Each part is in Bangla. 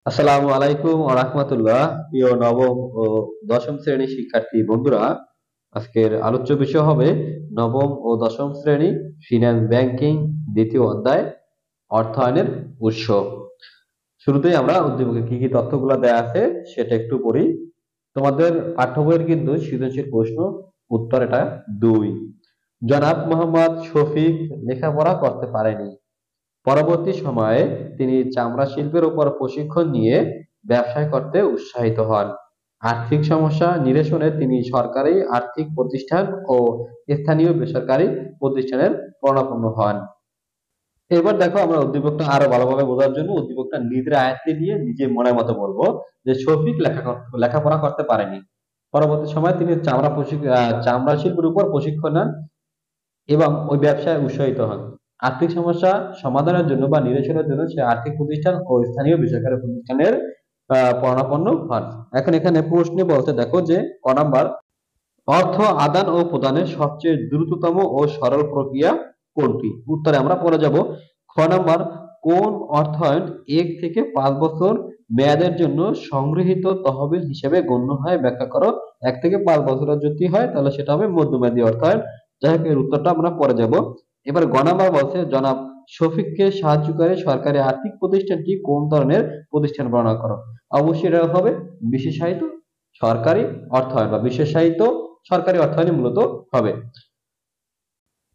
আসসালামু আলাইকুম ওয়া রাহমাতুল্লাহ। প্রিয় নবম ও দশম শ্রেণীর শিক্ষার্থী বন্ধুরা, আজকের আলোচ্য বিষয় হবে নবম ও দশম শ্রেণী ফিন্যান্স ব্যাংকিং দ্বিতীয় অধ্যায় অর্থায়নের উৎস। শুরুতেই আমরা উদ্দীপকে কি কি তথ্যগুলো দেয়া আছে সেটা একটু পড়ি। তোমাদের পাঠ্য বইয়ের কিন্তু সৃজনশীল প্রশ্ন উত্তর এটা 2। জনাব মোহাম্মদ শফিক লেখাপড়া করতে পারেনি। পরবর্তী সময়ে তিনি চামড়া শিল্পের উপর প্রশিক্ষণ নিয়ে ব্যবসা করতে উৎসাহিত হন। আর্থিক সমস্যা নিরসনে তিনি সরকারি আর্থিক প্রতিষ্ঠান ও স্থানীয় বেসরকারি প্রতিষ্ঠানের শরণাপন্ন হন। এবার দেখো, আমরা উদ্দীপকটা আরো ভালোভাবে বোঝার জন্য উদ্দীপকটা নিজের আয়ত্তে নিয়ে নিজে মনের মতো বলবো যে শফিক লেখাপড়া করতে পারেনি। পরবর্তী সময়ে তিনি চামড়া শিল্পের উপর প্রশিক্ষণ নেন এবং ওই ব্যবসায় উৎসাহিত হন। আর্থিক সমস্যা সমাধানের জন্য বা নিরসনের জন্য সে আর্থিক প্রতিষ্ঠান ও স্থানীয় বেসরকারি প্রতিষ্ঠানের শরণাপন্ন হন। এখন এখানে প্রশ্নে বলতে দেখো যে ক নাম্বার, অর্থ আদান ও প্রদানের সবচেয়ে দ্রুততম ও সরল প্রক্রিয়া কোনটি? উত্তরে আমরা পড়ে যাব। খ নাম্বার, কোন অর্থায়ন 1 থেকে 5 বছর মেয়াদের জন্য সংগৃহীত তহবিল হিসেবে গণ্য হয়, ব্যাখ্যা করো। 1 থেকে 5 বছরের যদি হয় তাহলে সেটা হবে মধ্যমেয়াদী অর্থায়ন। যাই হোক, এর উত্তরটা আমরা পরে যাব। এবার গ নাম্বার বলছে, জনাব শফিককে সাহায্যকারী সরকারি আর্থিক প্রতিষ্ঠানটি কোন ধরনের প্রতিষ্ঠান বর্ণনা করো। অবশ্যই এটা হবে বিশেষায়িত সরকারি অর্থায়ন বা বিশেষায়িত সরকারি অর্থায়নই মূলত হবে।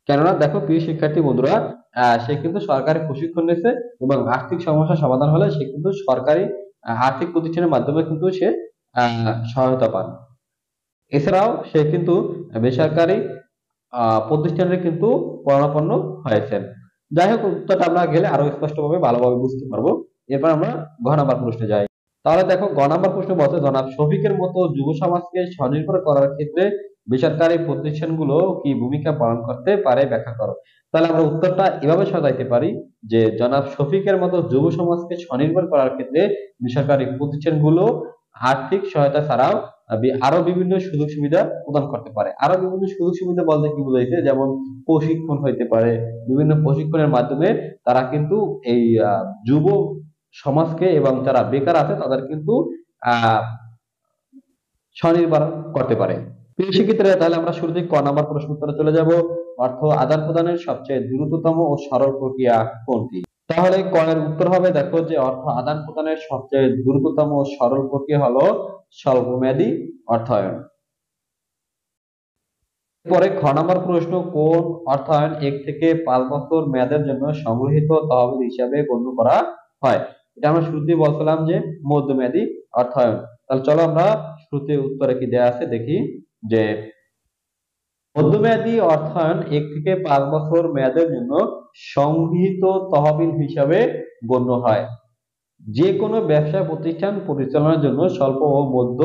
কেননা দেখো প্রিয় শিক্ষার্থী বন্ধুরা, সে কিন্তু সরকারি প্রশিক্ষণ নিয়েছে এবং আর্থিক সমস্যা সমাধান হলে সে কিন্তু সরকারি আর্থিক প্রতিষ্ঠানের মাধ্যমে কিন্তু সে সহায়তা পান। এছাড়াও সে কিন্তু বেসরকারি প্রতিষ্ঠানের কিন্তু শরণাপন্ন হয়েছেন। যাই হোক, উত্তরটা আমরা গেলে আরো স্পষ্টভাবে ভালোভাবে বুঝতে পারবো। এরপর আমরা ঘ নাম্বার প্রশ্নে যাই। তাহলে দেখো, গ নাম্বার প্রশ্ন বলছে, জনাব শফিকের মতো যুব সমাজকে স্বনির্ভর করার ক্ষেত্রে বেসরকারি প্রতিষ্ঠানগুলো কি ভূমিকা পালন করতে পারে, ব্যাখ্যা করো। তাহলে আমরা উত্তরটা এভাবে সাজাইতে পারি যে জনাব শফিকের মতো যুব সমাজকে স্বনির্ভর করার ক্ষেত্রে বেসরকারি প্রতিষ্ঠানগুলো আর্থিক সহায়তা ছাড়াও আরো বিভিন্ন সুযোগ সুবিধা প্রদান করতে পারে। আরো বিভিন্ন সুযোগ সুবিধা বলতে কি বোঝাইছে, যেমন প্রশিক্ষণ হইতে পারে। বিভিন্ন প্রশিক্ষণের মাধ্যমে তারা কিন্তু এই যুব সমাজকে এবং যারা বেকার আছে তাদের কিন্তু আহ স্বনির্ভর করতে পারে। প্রিয় শিক্ষার্থীরা, তাহলে আমরা শুরুতে ক নাম্বার প্রশ্ন উত্তরে চলে যাব। অর্থ আদান প্রদানের সবচেয়ে দ্রুততম ও সরল প্রক্রিয়া কোনটি? তাহলে ক এর উত্তর হবে, দেখো যে অর্থ আদান প্রদানের সবচেয়ে দ্রুততম ও সরল প্রক্রিয়া হলো স্বল্পমেয়াদী অর্থায়ন। পরে খ নাম্বার প্রশ্ন, কোন অর্থায়ন 1 থেকে 5 বছর মেয়াদের জন্য সংগৃহীত তহবিল হিসাবে গণ্য করা হয়? এটা আমরা শুরুতেই বলছিলাম যে মধ্যমেয়াদী অর্থায়ন। তাহলে চলো আমরা শুরুতে উত্তরে কি দেয়া আছে দেখি। যে মধ্যমেয়াদী অর্থায়ন 1 থেকে 5 বছর মেয়াদের জন্য সংগৃহীত তহবিল হিসাবে গণ্য হয়। যে কোনো ব্যবসা প্রতিষ্ঠান পরিচালনার জন্য স্বল্প ও মধ্য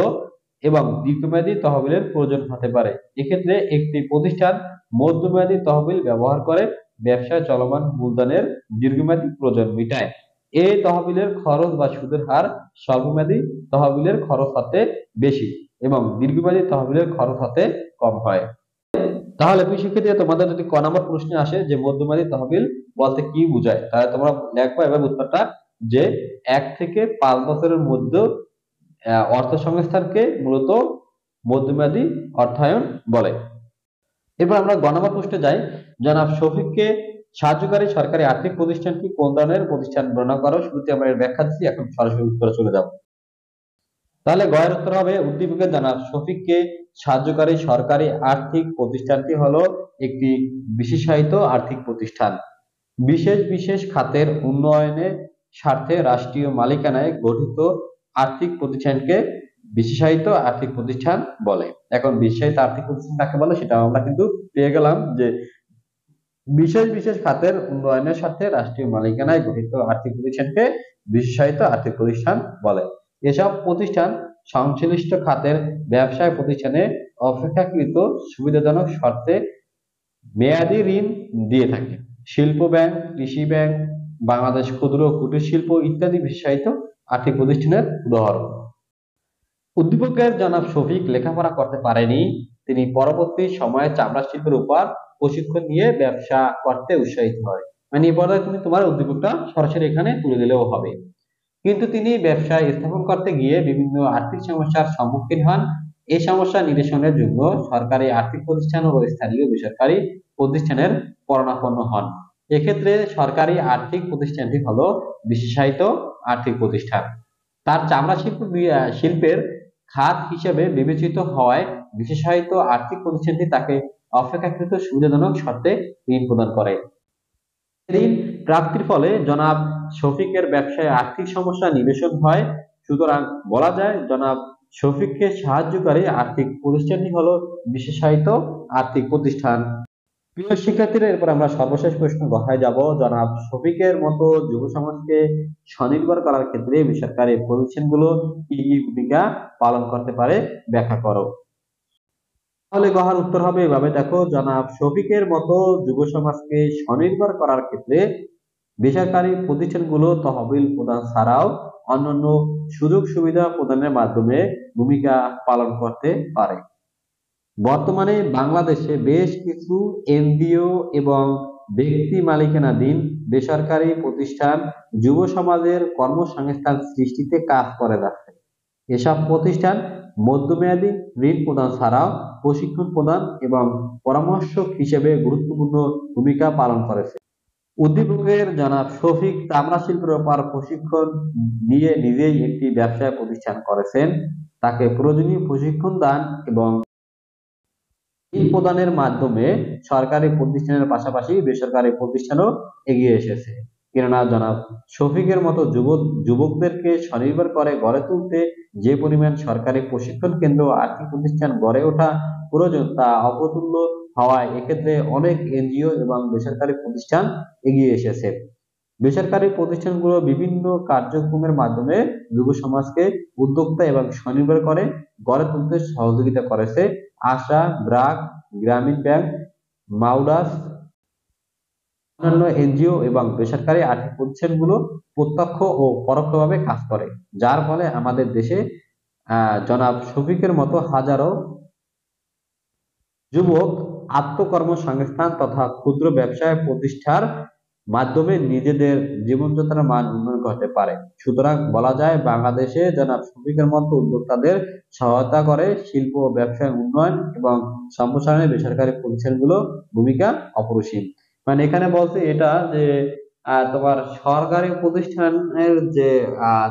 এবং দীর্ঘমেয়াদী তহবিলের প্রয়োজন হতে পারে। এক্ষেত্রে একটি প্রতিষ্ঠান মধ্যমেয়াদী তহবিল ব্যবহার করে ব্যবসায় চলমান মূলধনের দীর্ঘমেয়াদী প্রয়োজন মেটায়। এই তহবিলের খরচ বা সুদের হার স্বল্পমেয়াদী তহবিলের খরচ হতে বেশি এবং দীর্ঘমেয়াদী তহবিলের খরচ হতে কম হয়। তাহলে প্রিয় শিক্ষার্থীরা, তোমাদের যদি ক নম্বর প্রশ্নে আসে যে মধ্যমেয়াদী তহবিল বলতে কি বোঝায়, তাহলে তোমরা দেখবা এবার উত্তরটা যে 1 থেকে 5 বছরের মধ্যে অর্থ সংস্থানকে মূলত মধ্যমেয়াদী অর্থায়ন বলে। এরপর আমরা গ নম্বর প্রশ্নে যাই। জনাব শফিককে সাহায্যকারী সরকারি আর্থিক প্রতিষ্ঠানটি কোন ধরনের প্রতিষ্ঠান বর্ণনা করো। শুরুতে আমরা এর ব্যাখ্যা দিচ্ছি, এখন সরাসরি উত্তরে চলে যাব। তাহলে গ এর উত্তর হবে, উদ্দীপকে জানাব শফিককে সাহায্যকারী সরকারি আর্থিক প্রতিষ্ঠানটি হলো একটি বিশেষায়িত আর্থিক প্রতিষ্ঠান। বিশেষ বিশেষ খাতের উন্নয়নের স্বার্থে রাষ্ট্রীয় মালিকানায় গঠিত আর্থিক প্রতিষ্ঠানকে বিশেষায়িত আর্থিক প্রতিষ্ঠান বলে। এখন বিশেষায়িত আর্থিক প্রতিষ্ঠান কাকে বলে সেটা আমরা কিন্তু পেয়ে গেলাম যে বিশেষ বিশেষ খাতের উন্নয়নের সাথে রাষ্ট্রীয় মালিকানায় গঠিত আর্থিক প্রতিষ্ঠানকে বিশেষায়িত আর্থিক প্রতিষ্ঠান বলে। এসব প্রতিষ্ঠান সংশ্লিষ্ট খাতের ব্যবসায় প্রতিষ্ঠানে অপেক্ষাকৃত সুবিধাজনক শর্তে মেয়াদি ঋণ দিয়ে থাকে। শিল্প ব্যাংক, কৃষি ব্যাংক, বাংলাদেশ ক্ষুদ্র ও কুটির শিল্প ইত্যাদি বিশেষায়িত আর্থিক প্রতিষ্ঠানের উদাহরণ। উদ্দীপকের জনাব শফিক লেখাপড়া করতে পারেনি। তিনি পরবর্তী সময়ে চামড়া শিল্পের উপর প্রশিক্ষণ নিয়ে ব্যবসা করতে উৎসাহিত হয়। মানে এই পর্যায়ে তুমি তোমার উদ্দীপকটা সরাসরি এখানে তুলে দিলেও হবে। কিন্তু তিনি ব্যবসায় স্থাপন করতে গিয়ে বিভিন্ন আর্থিক সমস্যার সম্মুখীন হন। এই সমস্যা নিরসনের জন্য সরকারি আর্থিক প্রতিষ্ঠান ও স্থানীয় বেসরকারি প্রতিষ্ঠানের শরণাপন্ন হন। এক্ষেত্রে সরকারি আর্থিক প্রতিষ্ঠানটি হলো বিশেষায়িত আর্থিক প্রতিষ্ঠান। তার চামড়া শিল্পের খাত হিসেবে বিবেচিত হওয়ায় বিশেষায়িত আর্থিক প্রতিষ্ঠানটি তাকে অপেক্ষাকৃত সুবিধাজনক শর্তে ঋণ প্রদান করে। ঋণ প্রাপ্তির ফলে জনাব শফিকের ব্যবসায় আর্থিক সমস্যা নিরসন হয়। সুতরাং বলা যায় জনাব শফিককে সাহায্যকারী আর্থিক প্রতিষ্ঠানটি হলো বিশেষায়িত আর্থিক প্রতিষ্ঠান। প্রিয় শিক্ষার্থীরা, এরপর আমরা সর্বশেষ প্রশ্ন কথায় যাব। জনাব শফিকের মতো যুব সমাজকে স্বনির্ভর করার ক্ষেত্রে বেসরকারি প্রতিষ্ঠানগুলো কি কি ভূমিকা পালন করতে পারে ব্যাখ্যা করো। তাহলে গহার উত্তর হবে এভাবে, দেখো, জনাব শফিকের মতো যুব সমাজকে স্বনির্ভর করার ক্ষেত্রে বেসরকারি প্রতিষ্ঠানগুলো তহবিল প্রদান ছাড়াও অন্যান্য সুযোগ সুবিধা প্রদানের মাধ্যমে ভূমিকা পালন করতে পারে। বর্তমানে বাংলাদেশে বেশ কিছু এনজিও এবং ব্যক্তি মালিকানাধীন বেসরকারি প্রতিষ্ঠান যুব সমাজের কর্মসংস্থান সৃষ্টিতে কাজ করে যাচ্ছে। এসব প্রতিষ্ঠান মধ্যমেয়াদী ঋণ প্রদান ছাড়াও প্রশিক্ষণ প্রদান এবং পরামর্শক হিসেবে গুরুত্বপূর্ণ ভূমিকা পালন করেছে। উদ্দীপকের জনাব শফিক চামড়া শিল্পের ব্যাপার প্রশিক্ষণ নিয়ে নিজেই একটি ব্যবসায় প্রতিষ্ঠান করেছেন। তাকে প্রয়োজনীয় প্রশিক্ষণ দান এবং ঋণ প্রদানের মাধ্যমে সরকারি প্রতিষ্ঠানের পাশাপাশি বেসরকারি প্রতিষ্ঠানও এগিয়ে এসেছে। কেননা জনাব শফিকের মতো যুবকদেরকে স্বনির্ভর করে গড়ে তুলতে যে পরিমাণ সরকারি প্রশিক্ষণ কেন্দ্র আর্থিক প্রতিষ্ঠান গড়ে ওঠা প্রয়োজন তা অপ্রতুল্য হওয়ায় এক্ষেত্রে অনেক এনজিও এবং বেসরকারি প্রতিষ্ঠান এগিয়ে এসেছে। বেসরকারি প্রতিষ্ঠানগুলো বিভিন্ন কার্যক্রমের মাধ্যমে যুব সমাজকে উদ্যোক্তা এবং স্বনির্ভর করে গড়ে তুলতে সহযোগিতা করেছে। আশা, ব্র্যাক, গ্রামীণ ব্যাংক, মাউডাস, অন্যান্য এনজিও এবং বেসরকারি আর্থিক প্রতিষ্ঠানগুলো প্রত্যক্ষ ও পরোক্ষভাবে কাজ করে, যার ফলে আমাদের দেশে জনাব শফিকের মতো হাজারো যুবক আত্মকর্মসংস্থান তথা ক্ষুদ্র ব্যবসায় প্রতিষ্ঠার মাধ্যমে নিজেদের জীবনযাত্রার মান উন্নয়ন করতে পারে। সুতরাং বলা যায় বাংলাদেশে জনাব শফিকের মতো উদ্যোক্তাদের সহায়তা করে শিল্প ও ব্যবসায় উন্নয়ন এবং সম্প্রসারণে বেসরকারি প্রতিষ্ঠানগুলো ভূমিকা অপরিসীম। মানে এখানে বলছে এটা যে তোমার সরকারি প্রতিষ্ঠানের যে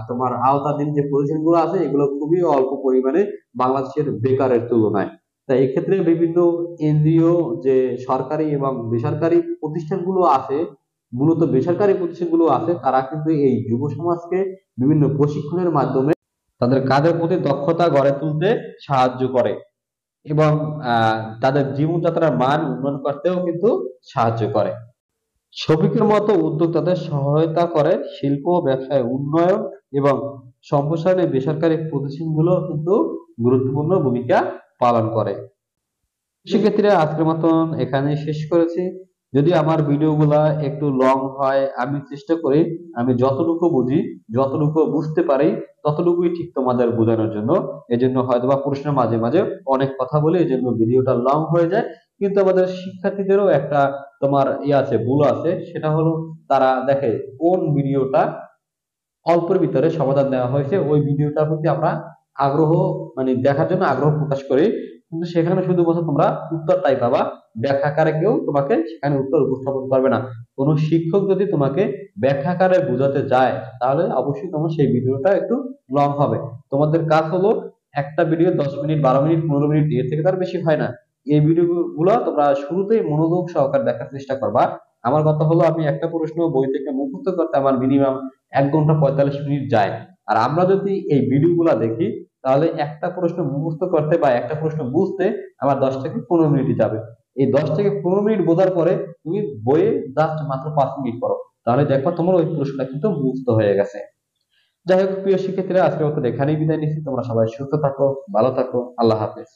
তোমার আওতাধীন যে প্রতিষ্ঠানগুলো আছে এগুলো খুবই অল্প পরিমাণে বাংলাদেশের বেকারের তুলনায়। তাই এক্ষেত্রে বিভিন্ন এনজিও যে সরকারি এবং বেসরকারি প্রতিষ্ঠানগুলো আছে, মূলত বেসরকারি প্রতিষ্ঠানগুলো আছে, তারা কিন্তু এই যুব সমাজকে বিভিন্ন প্রশিক্ষণের মাধ্যমে তাদের কাজের প্রতি দক্ষতা গড়ে তুলতে সাহায্য করে এবং তাদের জীবনযাত্রার মান উন্নয়ন করতেও কিন্তু সাহায্য করে। শফিকের মতো উদ্যোক্তাদের সহায়তা করে শিল্প ও ব্যবসায় উন্নয়ন এবং সম্প্রসারণে বেসরকারি প্রতিষ্ঠানগুলো কিন্তু গুরুত্বপূর্ণ ভূমিকা পালন করে। সেক্ষেত্রে আজকের মতন এখানে শেষ করেছি। যদি আমার ভিডিওগুলা একটু লং হয়, আমি চেষ্টা করি আমি যতটুকু বুঝি, যতটুকু বুঝতে পারি ততটুকুই ঠিক তোমাদের বোঝানোর জন্য। এজন্য হয়তোবা প্রশ্নের মাঝে মাঝে অনেক কথা বলি, এজন্য ভিডিওটা লং হয়ে যায়। কিন্তু আমাদের শিক্ষার্থীদেরও একটা তোমার আছে, ভুল আছে, সেটা হলো তারা দেখে কোন ভিডিওটা অল্পের ভিতরে সমাধান দেওয়া হয়েছে ওই ভিডিওটার প্রতি আমরা আগ্রহ মানে দেখার জন্য আগ্রহ প্রকাশ করি, কিন্তু সেখানে শুধুমাত্র তোমরা উত্তরটাই পাবা, ব্যাখ্যাকারে কেউ তোমাকে সেখানে উত্তর উপস্থাপন করবে না। কোনো শিক্ষক যদি তোমাকে ব্যাখ্যাকারে বোঝাতে যায় তাহলে অবশ্যই তোমার সেই ভিডিওটা একটু লং হবে। তোমাদের কাজ হলো একটা ভিডিও 10 মিনিট, 12 মিনিট, 15 মিনিট, এর থেকে তার বেশি হয় না। এই ভিডিও গুলো তোমরা শুরুতেই মনোযোগ সহকারে দেখার চেষ্টা করবা। আমার কথা হলো আমি একটা প্রশ্ন বই থেকে মুখস্থ করতে আমার মিনিমাম 1 ঘন্টা 45 মিনিট যায়। আর আমরা যদি এই ভিডিওগুলা দেখি তাহলে একটা প্রশ্ন মুখস্থ করতে বা একটা প্রশ্ন বুঝতে আমার 10 থেকে 15 মিনিট যাবে। এই 10 থেকে 15 মিনিট বোঝার পরে তুমি বইয়ে জাস্ট মাত্র 5 মিনিট পড়ো, তাহলে দেখো তোমার ওই প্রশ্নটা কিন্তু মুখস্থ হয়ে গেছে। যাই হোক প্রিয় শিক্ষার্থীরা, আজকের মতো এখানেই বিদায় নিচ্ছি। তোমরা সবাই সুস্থ থাকো, ভালো থাকো, আল্লাহ হাফেজ।